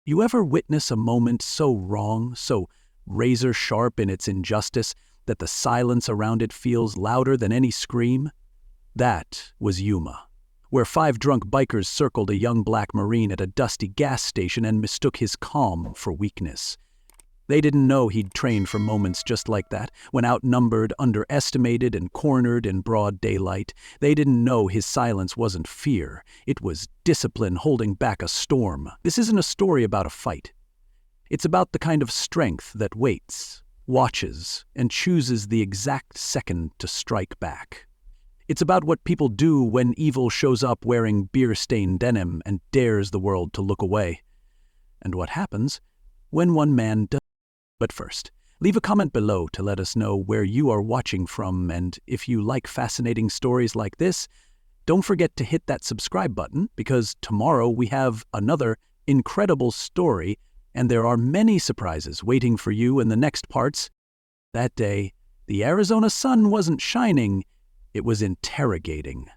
You ever witness a moment so wrong, so razor-sharp in its injustice, that the silence around it feels louder than any scream? That was Yuma, where 5 drunk bikers circled a young black Marine at a dusty gas station and mistook his calm for weakness. They didn't know he'd trained for moments just like that, when outnumbered, underestimated, and cornered in broad daylight. They didn't know his silence wasn't fear. It was discipline holding back a storm. This isn't a story about a fight. It's about the kind of strength that waits, watches, and chooses the exact second to strike back. It's about what people do when evil shows up wearing beer-stained denim and dares the world to look away. And what happens when one man does. But first, leave a comment below to let us know where you are watching from, and if you like fascinating stories like this, don't forget to hit that subscribe button, because tomorrow we have another incredible story, and there are many surprises waiting for you in the next parts. That day, the Arizona sun wasn't shining, it was interrogating.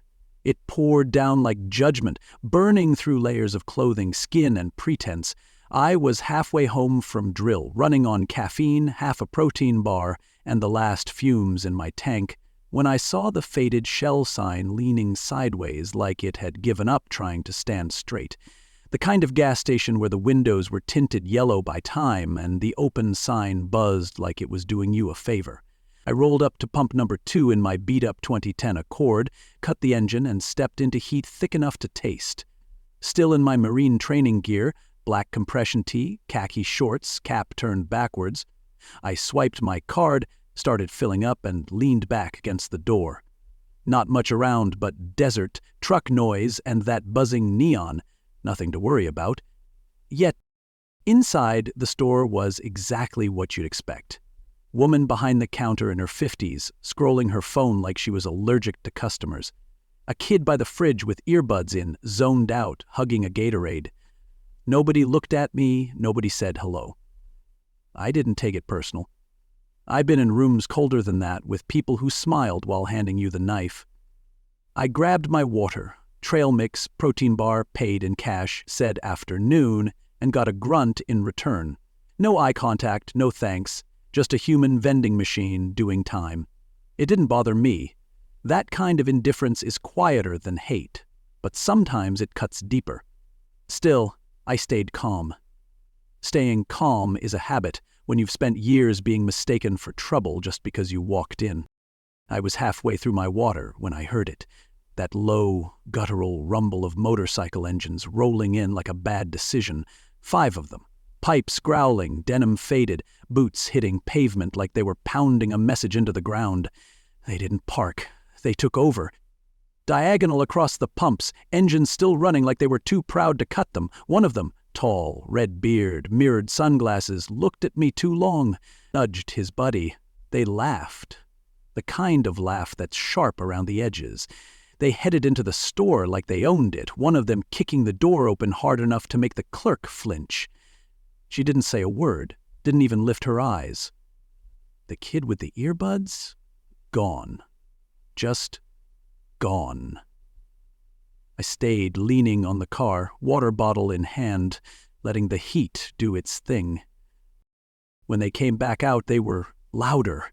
It poured down like judgment, burning through layers of clothing, skin, and pretense. I was halfway home from drill, running on caffeine, half a protein bar, and the last fumes in my tank, when I saw the faded Shell sign leaning sideways like it had given up trying to stand straight. The kind of gas station where the windows were tinted yellow by time and the open sign buzzed like it was doing you a favor. I rolled up to pump number 2 in my beat-up 2010 Accord, cut the engine, and stepped into heat thick enough to taste. Still in my marine training gear, black compression tee, khaki shorts, cap turned backwards, I swiped my card, started filling up, and leaned back against the door. Not much around but desert, truck noise, and that buzzing neon. Nothing to worry about. Yet, inside, the store was exactly what you'd expect. Woman behind the counter in her 50s, scrolling her phone like she was allergic to customers. A kid by the fridge with earbuds in, zoned out, hugging a Gatorade. Nobody looked at me, nobody said hello. I didn't take it personal. I've been in rooms colder than that with people who smiled while handing you the knife. I grabbed my water, trail mix, protein bar, paid in cash, said afternoon, and got a grunt in return. No eye contact, no thanks, just a human vending machine doing time. It didn't bother me. That kind of indifference is quieter than hate, but sometimes it cuts deeper. Still, I stayed calm. Staying calm is a habit when you've spent years being mistaken for trouble just because you walked in. I was halfway through my water when I heard it, that low, guttural rumble of motorcycle engines rolling in like a bad decision, 5 of them. Pipes growling, denim faded, boots hitting pavement like they were pounding a message into the ground. They didn't park. They took over. Diagonal across the pumps, engines still running like they were too proud to cut them. One of them, tall, red beard, mirrored sunglasses, looked at me too long, nudged his buddy. They laughed. The kind of laugh that's sharp around the edges. They headed into the store like they owned it, one of them kicking the door open hard enough to make the clerk flinch. She didn't say a word, didn't even lift her eyes. The kid with the earbuds? Gone. Just gone. I stayed leaning on the car, water bottle in hand, letting the heat do its thing. When they came back out, they were louder.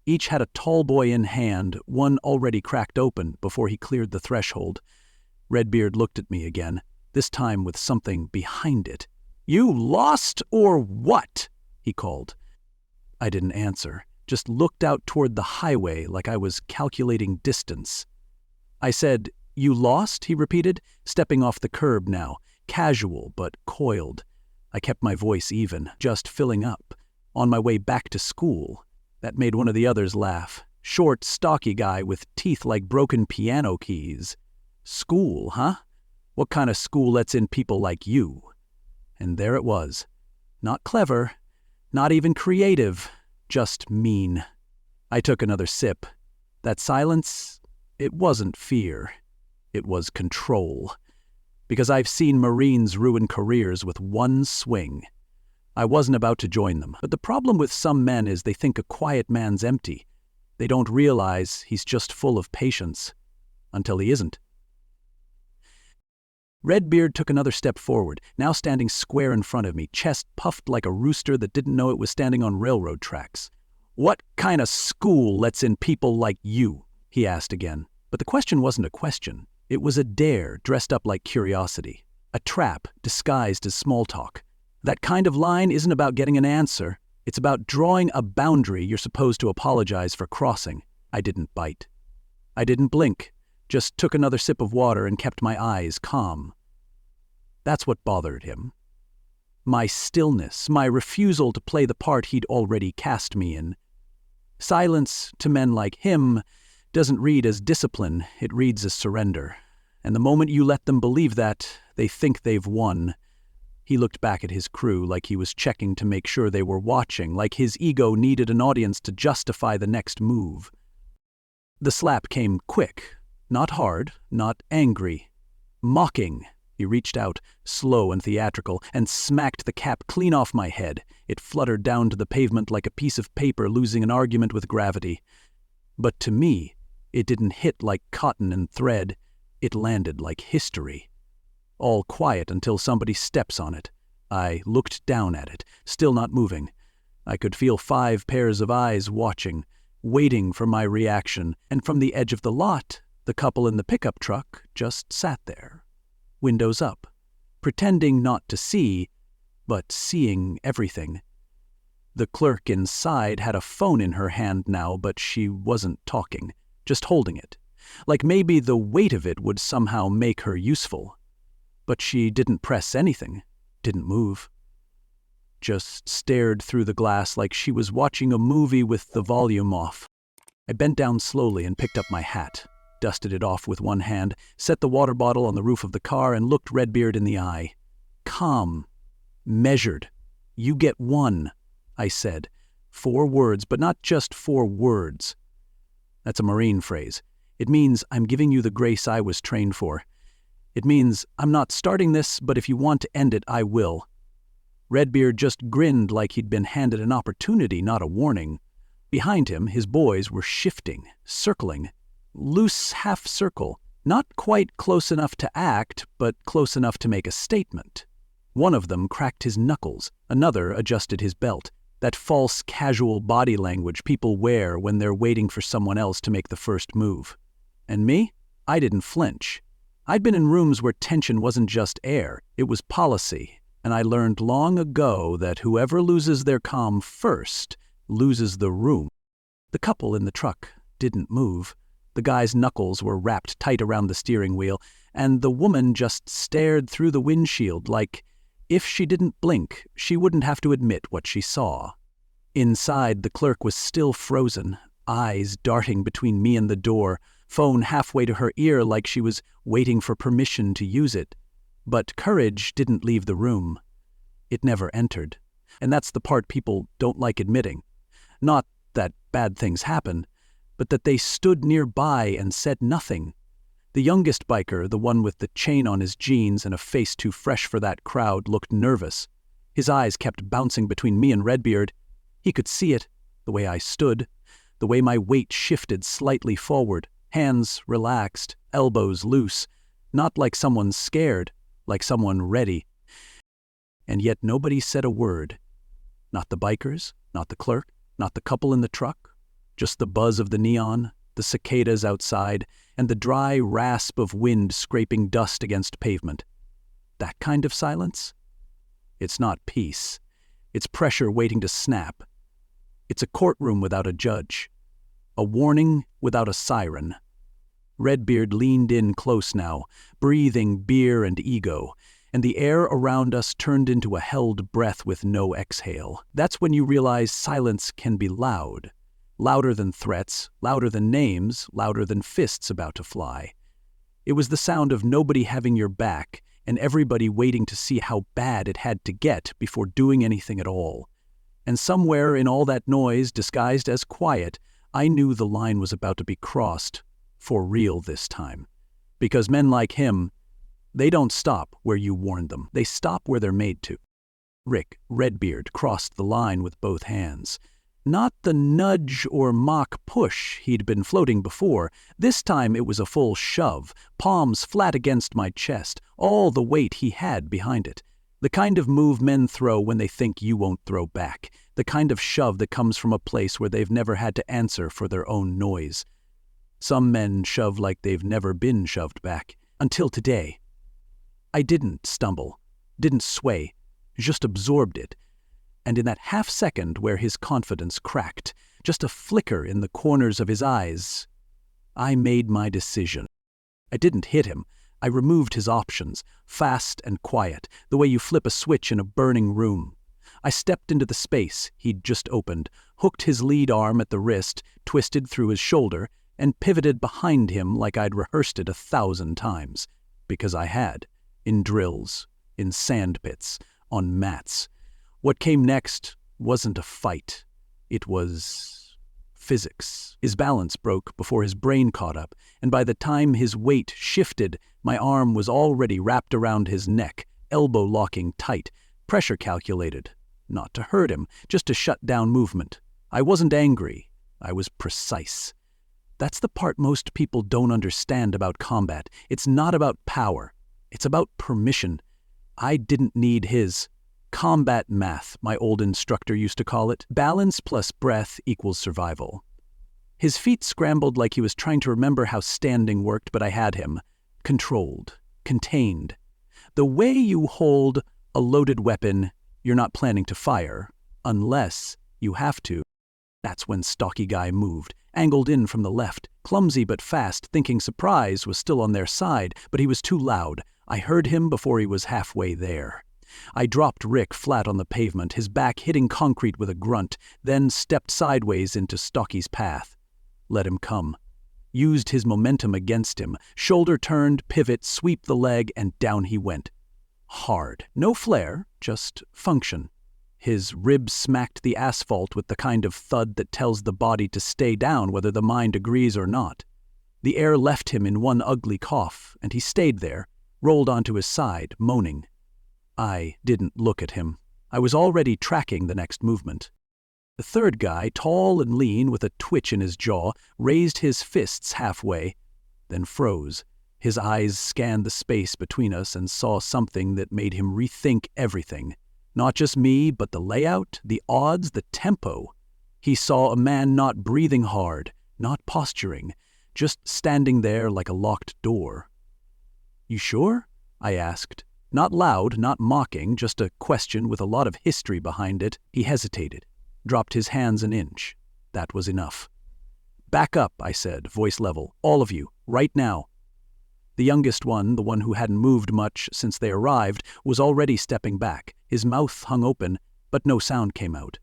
Each had a tall boy in hand, one already cracked open before he cleared the threshold. Redbeard looked at me again, this time with something behind it. "You lost or what?" he called. I didn't answer, just looked out toward the highway like I was calculating distance. I said, "You lost?" he repeated, stepping off the curb now, casual but coiled. I kept my voice even, just filling up. On my way back to school. That made one of the others laugh. Short, stocky guy with teeth like broken piano keys. School, huh? What kind of school lets in people like you? And there it was. Not clever, not even creative, just mean. I took another sip. That silence, it wasn't fear. It was control. Because I've seen Marines ruin careers with one swing. I wasn't about to join them, but the problem with some men is they think a quiet man's empty. They don't realize he's just full of patience. Until he isn't. Redbeard took another step forward, now standing square in front of me, chest puffed like a rooster that didn't know it was standing on railroad tracks. "What kind of school lets in people like you?" he asked again. But the question wasn't a question. It was a dare dressed up like curiosity. A trap disguised as small talk. That kind of line isn't about getting an answer. It's about drawing a boundary you're supposed to apologize for crossing. I didn't bite. I didn't blink, just took another sip of water and kept my eyes calm. That's what bothered him. My stillness, my refusal to play the part he'd already cast me in. Silence, to men like him, doesn't read as discipline, it reads as surrender. And the moment you let them believe that, they think they've won. He looked back at his crew like he was checking to make sure they were watching, like his ego needed an audience to justify the next move. The slap came quick, not hard, not angry, mocking. He reached out, slow and theatrical, and smacked the cap clean off my head. It fluttered down to the pavement like a piece of paper losing an argument with gravity. But to me, it didn't hit like cotton and thread. It landed like history. All quiet until somebody steps on it. I looked down at it, still not moving. I could feel 5 pairs of eyes watching, waiting for my reaction, and from the edge of the lot, the couple in the pickup truck just sat there. Windows up, pretending not to see, but seeing everything. The clerk inside had a phone in her hand now, but she wasn't talking, just holding it, like maybe the weight of it would somehow make her useful. But she didn't press anything, didn't move. Just stared through the glass like she was watching a movie with the volume off. I bent down slowly and picked up my hat, dusted it off with one hand, set the water bottle on the roof of the car, and looked Redbeard in the eye. Calm. Measured. "You get 1, I said. 4 words, but not just 4 words. That's a Marine phrase. It means I'm giving you the grace I was trained for. It means I'm not starting this, but if you want to end it, I will. Redbeard just grinned like he'd been handed an opportunity, not a warning. Behind him, his boys were shifting, circling. Loose half-circle, not quite close enough to act, but close enough to make a statement. One of them cracked his knuckles, another adjusted his belt, that false casual body language people wear when they're waiting for someone else to make the first move. And me? I didn't flinch. I'd been in rooms where tension wasn't just air, it was policy, and I learned long ago that whoever loses their calm first loses the room. The couple in the truck didn't move. The guy's knuckles were wrapped tight around the steering wheel, and the woman just stared through the windshield like, if she didn't blink, she wouldn't have to admit what she saw. Inside, the clerk was still frozen, eyes darting between me and the door, phone halfway to her ear like she was waiting for permission to use it. But courage didn't leave the room. It never entered. And that's the part people don't like admitting. Not that bad things happen, but that they stood nearby and said nothing. The youngest biker, the one with the chain on his jeans and a face too fresh for that crowd, looked nervous. His eyes kept bouncing between me and Redbeard. He could see it, the way I stood, the way my weight shifted slightly forward, hands relaxed, elbows loose, not like someone scared, like someone ready. And yet nobody said a word. Not the bikers, not the clerk, not the couple in the truck, just the buzz of the neon, the cicadas outside, and the dry rasp of wind scraping dust against pavement. That kind of silence? It's not peace. It's pressure waiting to snap. It's a courtroom without a judge. A warning without a siren. Redbeard leaned in close now, breathing beer and ego, and the air around us turned into a held breath with no exhale. That's when you realize silence can be loud. Louder than threats, louder than names, louder than fists about to fly. It was the sound of nobody having your back and everybody waiting to see how bad it had to get before doing anything at all. And somewhere in all that noise, disguised as quiet, I knew the line was about to be crossed, for real this time. Because men like him, they don't stop where you warned them. They stop where they're made to. Redbeard crossed the line with both hands. Not the nudge or mock push he'd been floating before. This time it was a full shove, palms flat against my chest, all the weight he had behind it. The kind of move men throw when they think you won't throw back. The kind of shove that comes from a place where they've never had to answer for their own noise. Some men shove like they've never been shoved back. Until today. I didn't stumble, didn't sway, just absorbed it. And in that half second where his confidence cracked, just a flicker in the corners of his eyes, I made my decision. I didn't hit him. I removed his options, fast and quiet, the way you flip a switch in a burning room. I stepped into the space he'd just opened, hooked his lead arm at the wrist, twisted through his shoulder, and pivoted behind him like I'd rehearsed it 1,000 times. Because I had. In drills, in sand pits, on mats. What came next wasn't a fight. It was physics. His balance broke before his brain caught up, and by the time his weight shifted, my arm was already wrapped around his neck, elbow locking tight, pressure calculated. Not to hurt him, just to shut down movement. I wasn't angry. I was precise. That's the part most people don't understand about combat. It's not about power. It's about permission. I didn't need his combat math, my old instructor used to call it. Balance plus breath equals survival. His feet scrambled like he was trying to remember how standing worked, but I had him. Controlled. Contained. The way you hold a loaded weapon you're not planning to fire, unless you have to. That's when stocky guy moved, angled in from the left, clumsy but fast, thinking surprise was still on their side, but he was too loud. I heard him before he was halfway there. I dropped Rick flat on the pavement, his back hitting concrete with a grunt, then stepped sideways into Stocky's path. Let him come. Used his momentum against him, shoulder turned, pivot, sweep the leg, and down he went. Hard. No flair, just function. His ribs smacked the asphalt with the kind of thud that tells the body to stay down whether the mind agrees or not. The air left him in one ugly cough, and he stayed there, rolled onto his side, moaning. I didn't look at him. I was already tracking the next movement. The third guy, tall and lean with a twitch in his jaw, raised his fists halfway, then froze. His eyes scanned the space between us and saw something that made him rethink everything. Not just me, but the layout, the odds, the tempo. He saw a man not breathing hard, not posturing, just standing there like a locked door. You sure? I asked. Not loud, not mocking, just a question with a lot of history behind it. He hesitated, dropped his hands an inch. That was enough. Back up, I said, voice level. All of you, right now. The youngest one, the one who hadn't moved much since they arrived, was already stepping back. His mouth hung open, but no sound came out.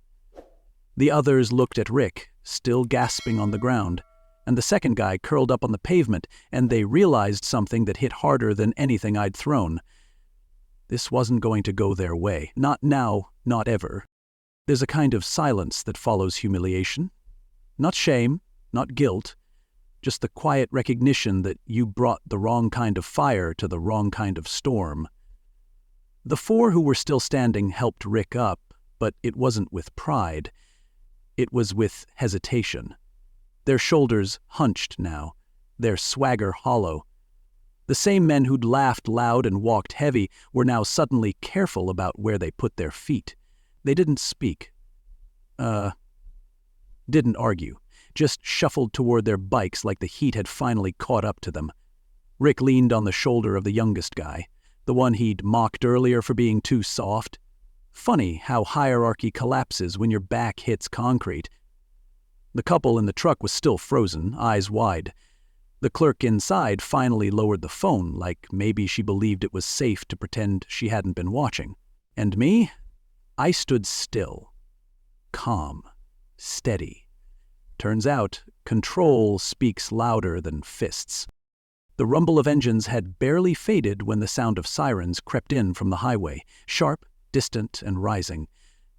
The others looked at Rick, still gasping on the ground, and the second guy curled up on the pavement, and they realized something that hit harder than anything I'd thrown. This wasn't going to go their way. Not now, not ever. There's a kind of silence that follows humiliation. Not shame, not guilt, just the quiet recognition that you brought the wrong kind of fire to the wrong kind of storm. The four who were still standing helped Rick up, but it wasn't with pride. It was with hesitation. Their shoulders hunched now, their swagger hollow. The same men who'd laughed loud and walked heavy were now suddenly careful about where they put their feet. They didn't speak. Didn't argue. Just shuffled toward their bikes like the heat had finally caught up to them. Rick leaned on the shoulder of the youngest guy, the one he'd mocked earlier for being too soft. Funny how hierarchy collapses when your back hits concrete. The couple in the truck was still frozen, eyes wide. The clerk inside finally lowered the phone, like maybe she believed it was safe to pretend she hadn't been watching. And me? I stood still. Calm. Steady. Turns out, control speaks louder than fists. The rumble of engines had barely faded when the sound of sirens crept in from the highway, sharp, distant, and rising.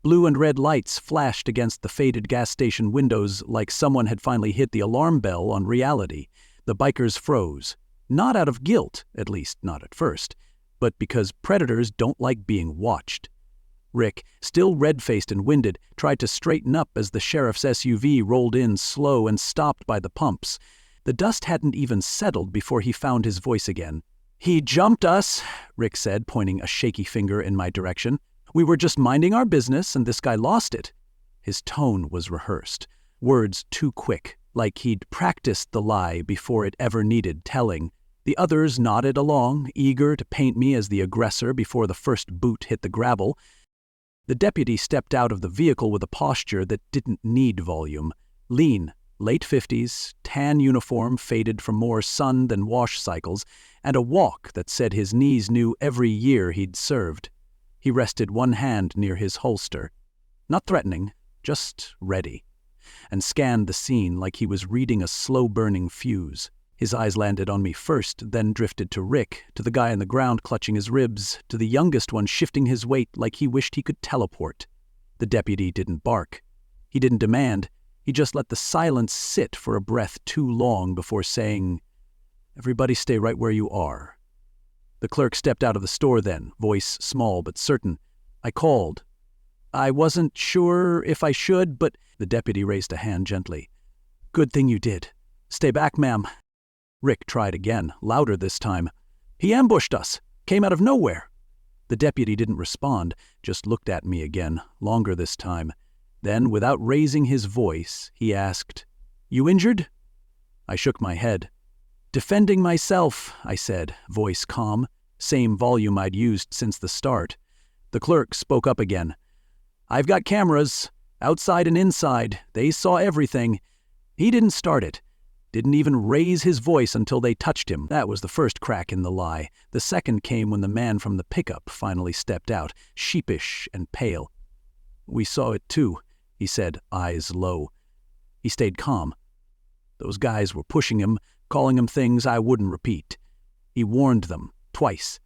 Blue and red lights flashed against the faded gas station windows like someone had finally hit the alarm bell on reality. The bikers froze. Not out of guilt, at least not at first, but because predators don't like being watched. Rick, still red-faced and winded, tried to straighten up as the sheriff's SUV rolled in slow and stopped by the pumps. The dust hadn't even settled before he found his voice again. "He jumped us," Rick said, pointing a shaky finger in my direction. "We were just minding our business, and this guy lost it." His tone was rehearsed, words too quick, like he'd practiced the lie before it ever needed telling. The others nodded along, eager to paint me as the aggressor before the first boot hit the gravel. The deputy stepped out of the vehicle with a posture that didn't need volume. Lean, late 50s, tan uniform faded from more sun than wash cycles, and a walk that said his knees knew every year he'd served. He rested one hand near his holster. Not threatening, just ready, and scanned the scene like he was reading a slow-burning fuse. His eyes landed on me first, then drifted to Rick, to the guy on the ground clutching his ribs, to the youngest one shifting his weight like he wished he could teleport. The deputy didn't bark. He didn't demand. He just let the silence sit for a breath too long before saying, "Everybody stay right where you are." The clerk stepped out of the store then, voice small but certain. I called. "I wasn't sure if I should, but—" The deputy raised a hand gently. "Good thing you did. Stay back, ma'am." Rick tried again, louder this time. "He ambushed us. Came out of nowhere." The deputy didn't respond, just looked at me again, longer this time. Then, without raising his voice, he asked, "You injured?" I shook my head. "Defending myself," I said, voice calm, same volume I'd used since the start. The clerk spoke up again. "I've got cameras, outside and inside. They saw everything. He didn't start it. Didn't even raise his voice until they touched him." That was the first crack in the lie. The second came when the man from the pickup finally stepped out, sheepish and pale. "We saw it too," he said, eyes low. He stayed calm. "Those guys were pushing him, calling him things I wouldn't repeat. He warned them, twice."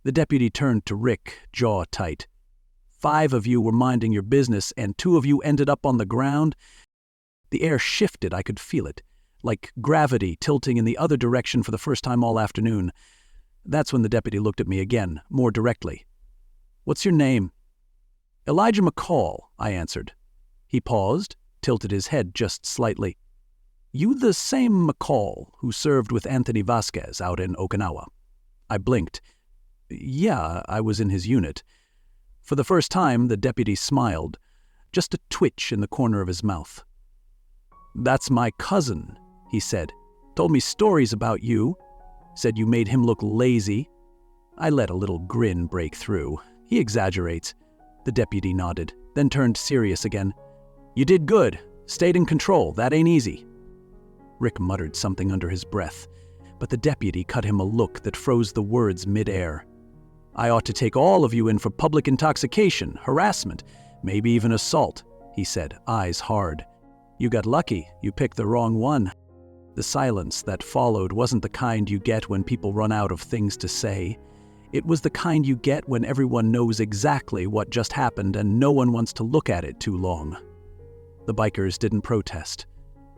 The deputy turned to Rick, jaw tight. "5 of you were minding your business, and 2 of you ended up on the ground." The air shifted, I could feel it, like gravity tilting in the other direction for the first time all afternoon. That's when the deputy looked at me again, more directly. "What's your name?" "Elijah McCall," I answered. He paused, tilted his head just slightly. "You the same McCall who served with Anthony Vasquez out in Okinawa?" I blinked. "Yeah, I was in his unit." For the first time, the deputy smiled, just a twitch in the corner of his mouth. "That's my cousin," he said. "Told me stories about you. Said you made him look lazy." I let a little grin break through. "He exaggerates." The deputy nodded, then turned serious again. "You did good. Stayed in control. That ain't easy." Rick muttered something under his breath, but the deputy cut him a look that froze the words mid-air. "I ought to take all of you in for public intoxication, harassment, maybe even assault," he said, eyes hard. "You got lucky. You picked the wrong one." The silence that followed wasn't the kind you get when people run out of things to say. It was the kind you get when everyone knows exactly what just happened and no one wants to look at it too long. The bikers didn't protest.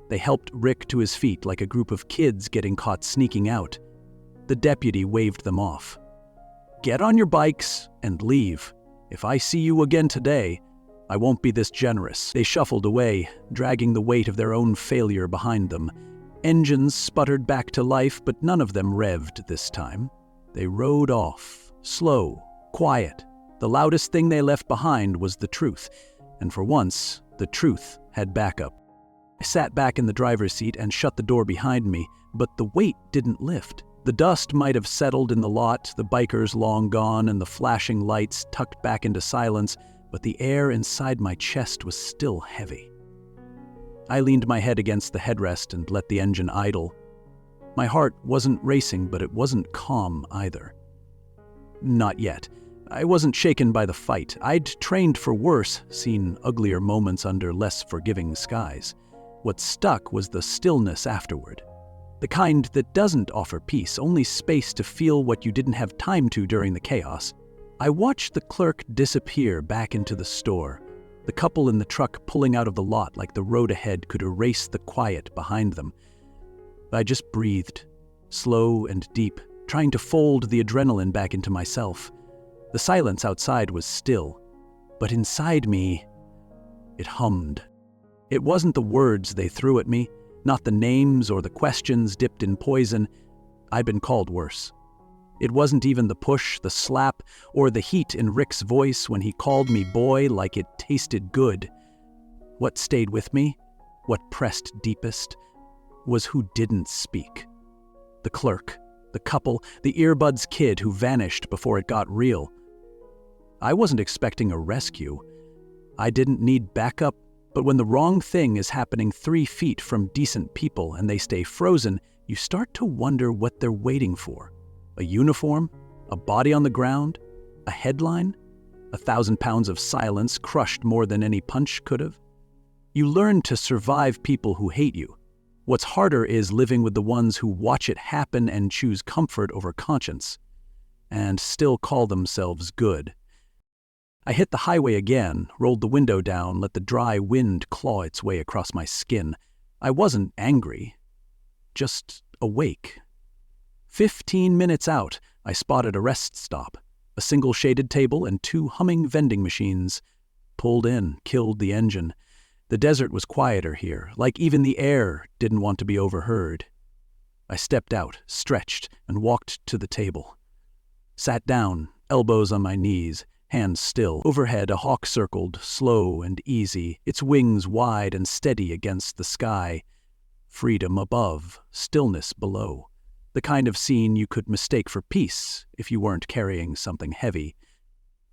They helped Rick to his feet like a group of kids getting caught sneaking out. The deputy waved them off. "Get on your bikes and leave. If I see you again today, I won't be this generous." They shuffled away, dragging the weight of their own failure behind them. Engines sputtered back to life, but none of them revved this time. They rode off, slow, quiet. The loudest thing they left behind was the truth, and for once, the truth had backup. I sat back in the driver's seat and shut the door behind me, but the weight didn't lift. The dust might have settled in the lot, the bikers long gone and the flashing lights tucked back into silence, but the air inside my chest was still heavy. I leaned my head against the headrest and let the engine idle. My heart wasn't racing, but it wasn't calm either. Not yet. I wasn't shaken by the fight. I'd trained for worse, seen uglier moments under less forgiving skies. What stuck was the stillness afterward. The kind that doesn't offer peace, only space to feel what you didn't have time to during the chaos. I watched the clerk disappear back into the store, the couple in the truck pulling out of the lot like the road ahead could erase the quiet behind them. I just breathed, slow and deep, trying to fold the adrenaline back into myself. The silence outside was still, but inside me, it hummed. It wasn't the words they threw at me, not the names or the questions dipped in poison. I'd been called worse. It wasn't even the push, the slap, or the heat in Rick's voice when he called me boy like it tasted good. What stayed with me, what pressed deepest, was who didn't speak. The clerk, the couple, the earbuds kid who vanished before it got real. I wasn't expecting a rescue. I didn't need backup, but when the wrong thing is happening 3 feet from decent people and they stay frozen, you start to wonder what they're waiting for. A uniform? A body on the ground? A headline? 1,000 pounds of silence crushed more than any punch could have? You learn to survive people who hate you. What's harder is living with the ones who watch it happen and choose comfort over conscience, and still call themselves good. I hit the highway again, rolled the window down, let the dry wind claw its way across my skin. I wasn't angry, just awake. 15 minutes out, I spotted a rest stop, a single shaded table and 2 humming vending machines. Pulled in, killed the engine. The desert was quieter here, like even the air didn't want to be overheard. I stepped out, stretched, and walked to the table. Sat down, elbows on my knees, hands still. Overhead, a hawk circled, slow and easy, its wings wide and steady against the sky. Freedom above, stillness below. The kind of scene you could mistake for peace if you weren't carrying something heavy.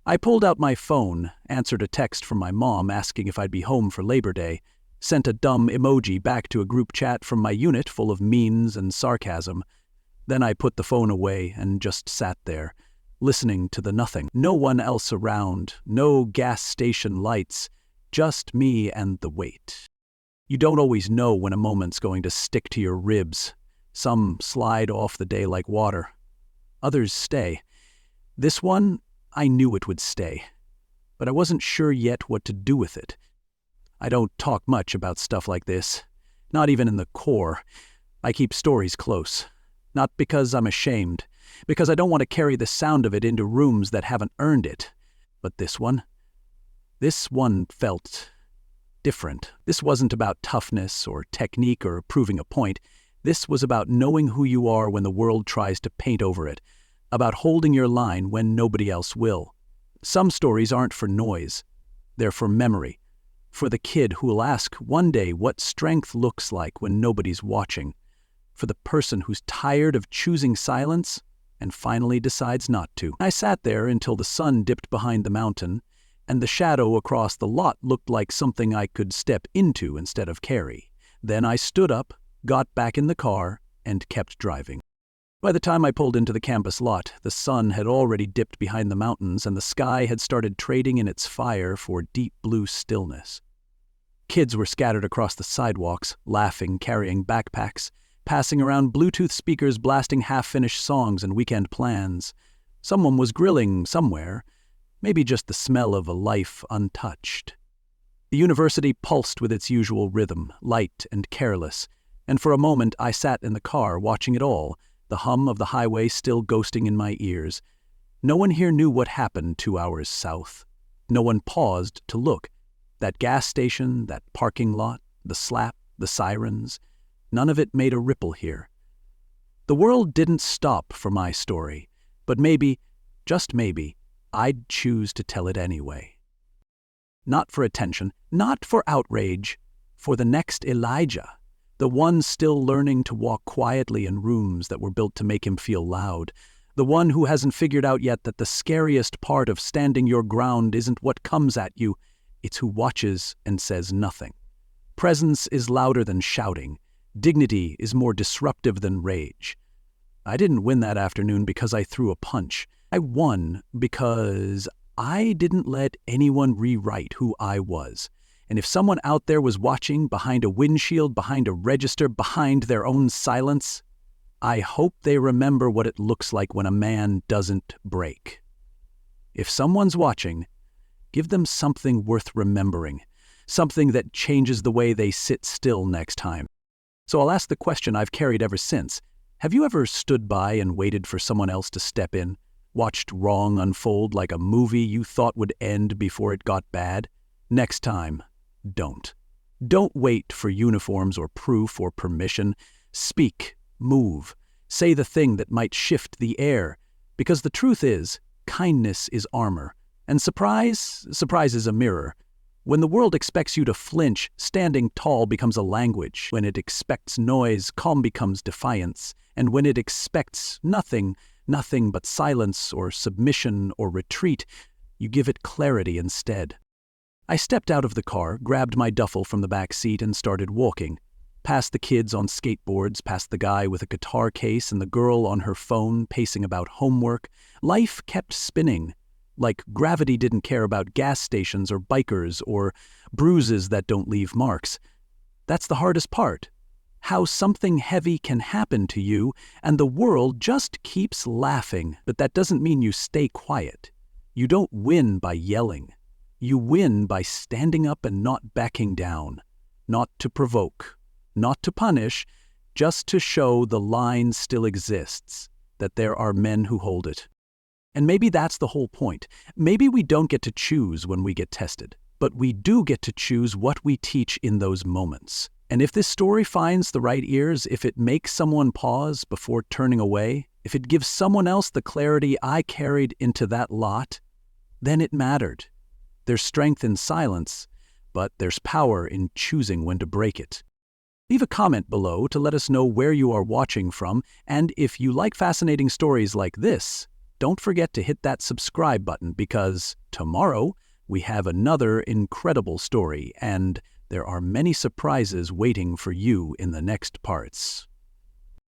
I pulled out my phone, answered a text from my mom asking if I'd be home for Labor Day, sent a dumb emoji back to a group chat from my unit full of means and sarcasm. Then I put the phone away and just sat there, listening to the nothing. No one else around, no gas station lights, just me and the wait. You don't always know when a moment's going to stick to your ribs. Some slide off the day like water. Others stay. This one, I knew it would stay, but I wasn't sure yet what to do with it. I don't talk much about stuff like this, not even in the core. I keep stories close, not because I'm ashamed, because I don't want to carry the sound of it into rooms that haven't earned it. But this one felt different. This wasn't about toughness or technique or proving a point. This was about knowing who you are when the world tries to paint over it, about holding your line when nobody else will. Some stories aren't for noise. They're for memory, for the kid who'll ask one day what strength looks like when nobody's watching, for the person who's tired of choosing silence and finally decides not to. I sat there until the sun dipped behind the mountain, and the shadow across the lot looked like something I could step into instead of carry. Then I stood up, got back in the car, and kept driving. By the time I pulled into the campus lot, the sun had already dipped behind the mountains and the sky had started trading in its fire for deep blue stillness. Kids were scattered across the sidewalks, laughing, carrying backpacks, passing around Bluetooth speakers blasting half-finished songs and weekend plans. Someone was grilling somewhere, maybe just the smell of a life untouched. The university pulsed with its usual rhythm, light and careless, and for a moment I sat in the car watching it all, the hum of the highway still ghosting in my ears. No one here knew what happened 2 hours south. No one paused to look. That gas station, that parking lot, the slap, the sirens, none of it made a ripple here. The world didn't stop for my story, but maybe, just maybe, I'd choose to tell it anyway. Not for attention, not for outrage, for the next Elijah. The one still learning to walk quietly in rooms that were built to make him feel loud. The one who hasn't figured out yet that the scariest part of standing your ground isn't what comes at you, it's who watches and says nothing. Presence is louder than shouting. Dignity is more disruptive than rage. I didn't win that afternoon because I threw a punch. I won because I didn't let anyone rewrite who I was. And if someone out there was watching behind a windshield, behind a register, behind their own silence, I hope they remember what it looks like when a man doesn't break. If someone's watching, give them something worth remembering, something that changes the way they sit still next time. So I'll ask the question I've carried ever since. Have you ever stood by and waited for someone else to step in? Watched wrong unfold like a movie you thought would end before it got bad? Next time, don't. Don't wait for uniforms or proof or permission. Speak, move, say the thing that might shift the air. Because the truth is, kindness is armor. And surprise is a mirror. When the world expects you to flinch, standing tall becomes a language. When it expects noise, calm becomes defiance. And when it expects nothing but silence or submission or retreat, you give it clarity instead. I stepped out of the car, grabbed my duffel from the back seat, and started walking. Past the kids on skateboards, past the guy with a guitar case and the girl on her phone pacing about homework. Life kept spinning. Like gravity didn't care about gas stations or bikers or bruises that don't leave marks. That's the hardest part. How something heavy can happen to you and the world just keeps laughing. But that doesn't mean you stay quiet. You don't win by yelling. You win by standing up and not backing down. Not to provoke, not to punish, just to show the line still exists, that there are men who hold it. And maybe that's the whole point. Maybe we don't get to choose when we get tested, but we do get to choose what we teach in those moments. And if this story finds the right ears, if it makes someone pause before turning away, if it gives someone else the clarity I carried into that lot, then it mattered. There's strength in silence, but there's power in choosing when to break it. Leave a comment below to let us know where you are watching from, and if you like fascinating stories like this, don't forget to hit that subscribe button because tomorrow we have another incredible story and there are many surprises waiting for you in the next parts.